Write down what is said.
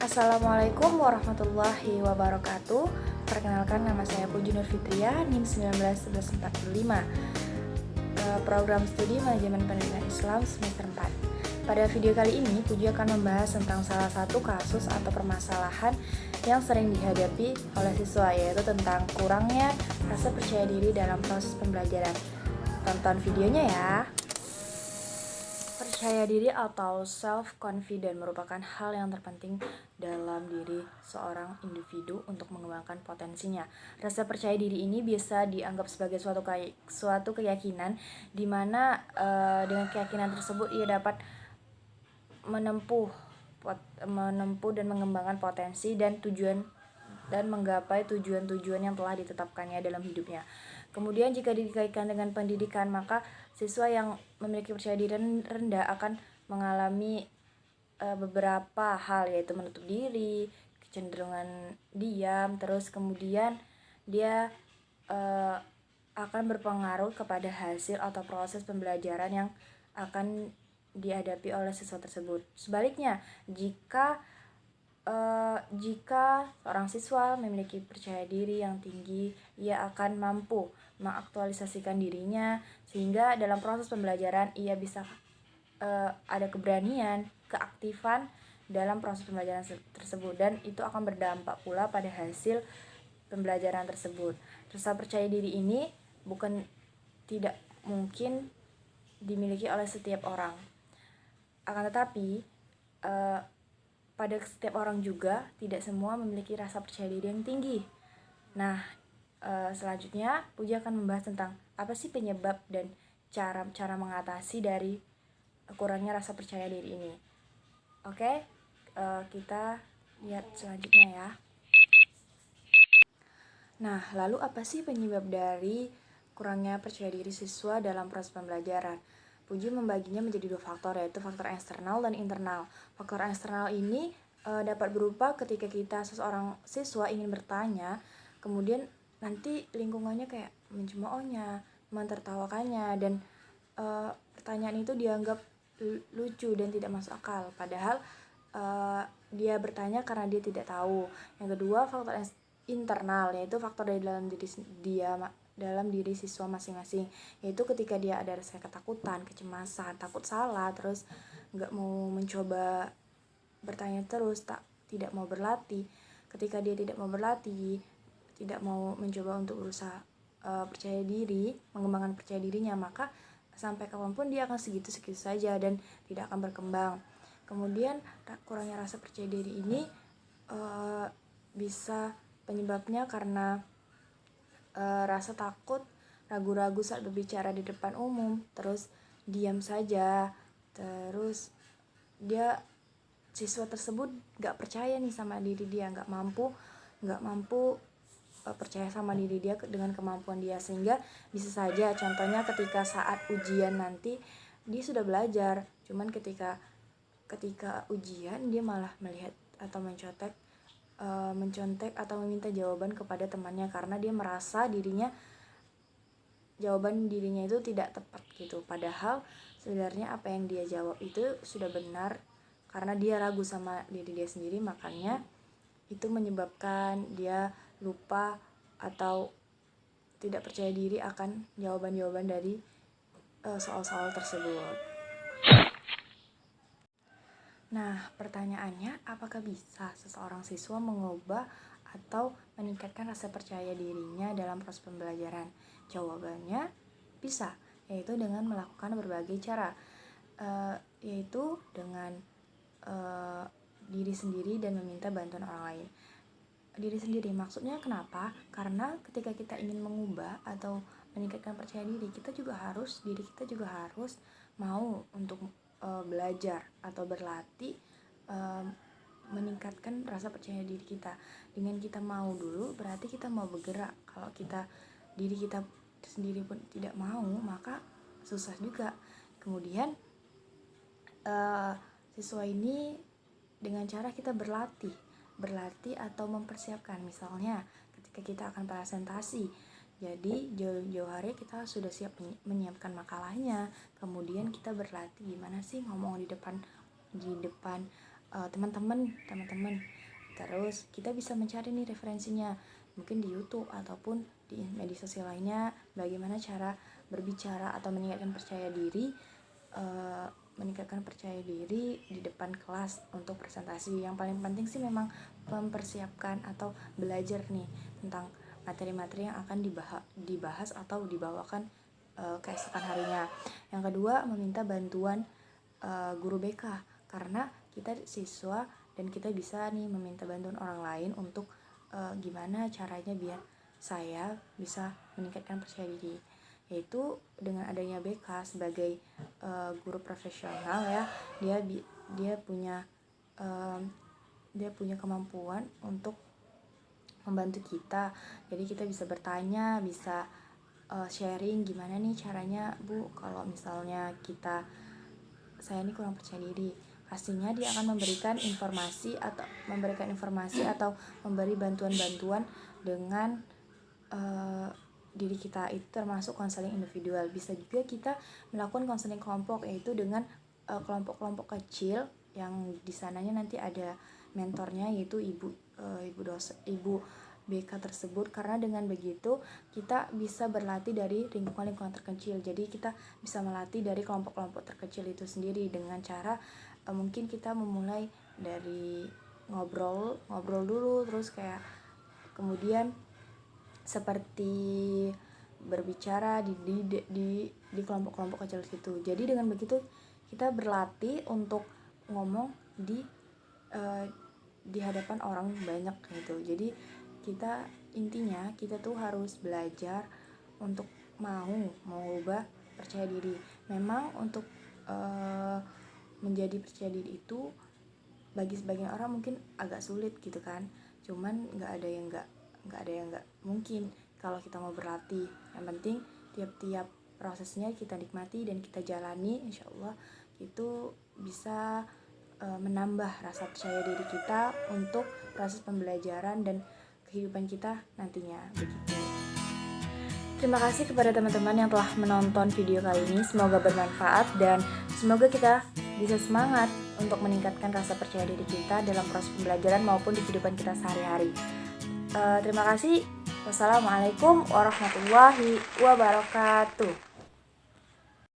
Assalamualaikum warahmatullahi wabarakatuh. Perkenalkan, nama saya Puji Nur Fitria, NIM 191145, program studi Manajemen Pendidikan Islam semester 4. Pada video kali ini, Puji akan membahas tentang salah satu kasus atau permasalahan yang sering dihadapi oleh siswa, yaitu tentang kurangnya rasa percaya diri dalam proses pembelajaran. Tonton videonya ya. Percaya diri atau self-confident merupakan hal yang terpenting dalam diri seorang individu untuk mengembangkan potensinya. Rasa percaya diri ini bisa dianggap sebagai suatu keyakinan di mana dengan keyakinan tersebut ia dapat menempuh dan mengembangkan potensi dan menggapai tujuan-tujuan yang telah ditetapkannya dalam hidupnya. Kemudian jika dikaitkan dengan pendidikan, maka siswa yang memiliki percaya diri rendah akan mengalami beberapa hal, yaitu menutup diri, kecenderungan diam, terus kemudian dia akan berpengaruh kepada hasil atau proses pembelajaran yang akan dihadapi oleh siswa tersebut. Sebaliknya, jika seorang siswa memiliki percaya diri yang tinggi, ia akan mampu mengaktualisasikan dirinya sehingga dalam proses pembelajaran ia bisa ada keberanian, keaktifan dalam proses pembelajaran tersebut, dan itu akan berdampak pula pada hasil pembelajaran tersebut. Rasa percaya diri ini tidak mungkin dimiliki oleh setiap orang. Akan tetapi pada setiap orang juga tidak semua memiliki rasa percaya diri yang tinggi. Nah, selanjutnya Puji akan membahas tentang apa sih penyebab dan cara mengatasi dari kurangnya rasa percaya diri ini. Oke, kita lihat selanjutnya ya. Nah, lalu apa sih penyebab dari kurangnya percaya diri siswa dalam proses pembelajaran? Puji membaginya menjadi 2 faktor, yaitu faktor eksternal dan internal. Faktor eksternal ini dapat berupa ketika seseorang siswa ingin bertanya, kemudian nanti lingkungannya kayak mencemoohnya, mentertawakannya, dan pertanyaan itu dianggap lucu dan tidak masuk akal, padahal dia bertanya karena dia tidak tahu. Yang kedua, faktor internal, yaitu faktor dari dalam diri siswa masing-masing, yaitu ketika dia ada rasa ketakutan, kecemasan, takut salah, terus nggak mau mencoba bertanya terus, tidak mau berlatih. Ketika dia tidak mau berlatih, tidak mau mencoba untuk berusaha percaya diri, mengembangkan percaya dirinya, maka sampai kapanpun dia akan segitu-segitu saja dan tidak akan berkembang. Kemudian kurangnya rasa percaya diri ini bisa penyebabnya karena rasa takut, ragu-ragu saat berbicara di depan umum, terus diam saja, terus siswa tersebut gak percaya nih sama diri dia, gak mampu percaya sama diri dia dengan kemampuan dia, sehingga bisa saja contohnya ketika saat ujian nanti dia sudah belajar, cuman ketika ujian dia malah melihat atau mencontek atau meminta jawaban kepada temannya karena dia merasa jawaban dirinya itu tidak tepat gitu, padahal sebenarnya apa yang dia jawab itu sudah benar. Karena dia ragu sama diri dia sendiri, makanya itu menyebabkan dia lupa atau tidak percaya diri akan jawaban-jawaban dari soal-soal tersebut. Nah, pertanyaannya, apakah bisa seseorang siswa mengubah atau meningkatkan rasa percaya dirinya dalam proses pembelajaran? Jawabannya bisa, yaitu dengan melakukan berbagai cara, yaitu dengan diri sendiri dan meminta bantuan orang lain. Diri sendiri maksudnya kenapa? Karena ketika kita ingin mengubah atau meningkatkan percaya diri, diri kita juga harus mau untuk belajar atau berlatih meningkatkan rasa percaya diri kita. Dengan kita mau dulu berarti kita mau bergerak. Kalau diri kita sendiri pun tidak mau, maka susah juga. Kemudian siswa ini dengan cara kita berlatih atau mempersiapkan, misalnya ketika kita akan presentasi, jadi jauh-jauh hari kita sudah siap menyiapkan makalahnya, kemudian kita berlatih gimana sih ngomong di depan teman-teman. Terus kita bisa mencari nih referensinya, mungkin di YouTube ataupun di media sosial lainnya, bagaimana cara berbicara atau meningkatkan percaya diri di depan kelas untuk presentasi. Yang paling penting sih memang mempersiapkan atau belajar nih tentang materi-materi yang akan dibahas atau dibawakan keesokan harinya. Yang kedua, meminta bantuan guru BK, karena kita siswa dan kita bisa nih meminta bantuan orang lain untuk gimana caranya biar saya bisa meningkatkan percaya diri, yaitu dengan adanya BK sebagai guru profesional ya, dia punya kemampuan untuk membantu kita. Jadi kita bisa bertanya, bisa sharing gimana nih caranya Bu, kalau misalnya saya ini kurang percaya diri. Pastinya dia akan memberikan informasi atau memberi bantuan-bantuan dengan diri kita. Itu termasuk konseling individual. Bisa juga kita melakukan konseling kelompok, yaitu dengan kelompok-kelompok kecil yang di sananya nanti ada mentornya, yaitu ibu BK tersebut. Karena dengan begitu kita bisa berlatih dari lingkungan terkecil. Jadi kita bisa melatih dari kelompok-kelompok terkecil itu sendiri dengan cara mungkin kita memulai dari ngobrol dulu, terus kayak kemudian seperti berbicara di kelompok-kelompok kecil itu. Jadi dengan begitu kita berlatih untuk ngomong di hadapan orang banyak gitu. Jadi intinya kita tuh harus belajar untuk mau ubah percaya diri. Memang untuk menjadi percaya diri itu bagi sebagian orang mungkin agak sulit gitu kan. Cuman nggak ada yang nggak mungkin kalau kita mau berlatih. Yang penting tiap prosesnya kita nikmati dan kita jalani, insya Allah itu bisa menambah rasa percaya diri kita untuk proses pembelajaran dan kehidupan kita nantinya, begitu. Terima kasih kepada teman-teman yang telah menonton video kali ini. Semoga bermanfaat dan semoga kita bisa semangat untuk meningkatkan rasa percaya diri kita dalam proses pembelajaran maupun di kehidupan kita sehari-hari. Terima kasih. Wassalamualaikum warahmatullahi wabarakatuh.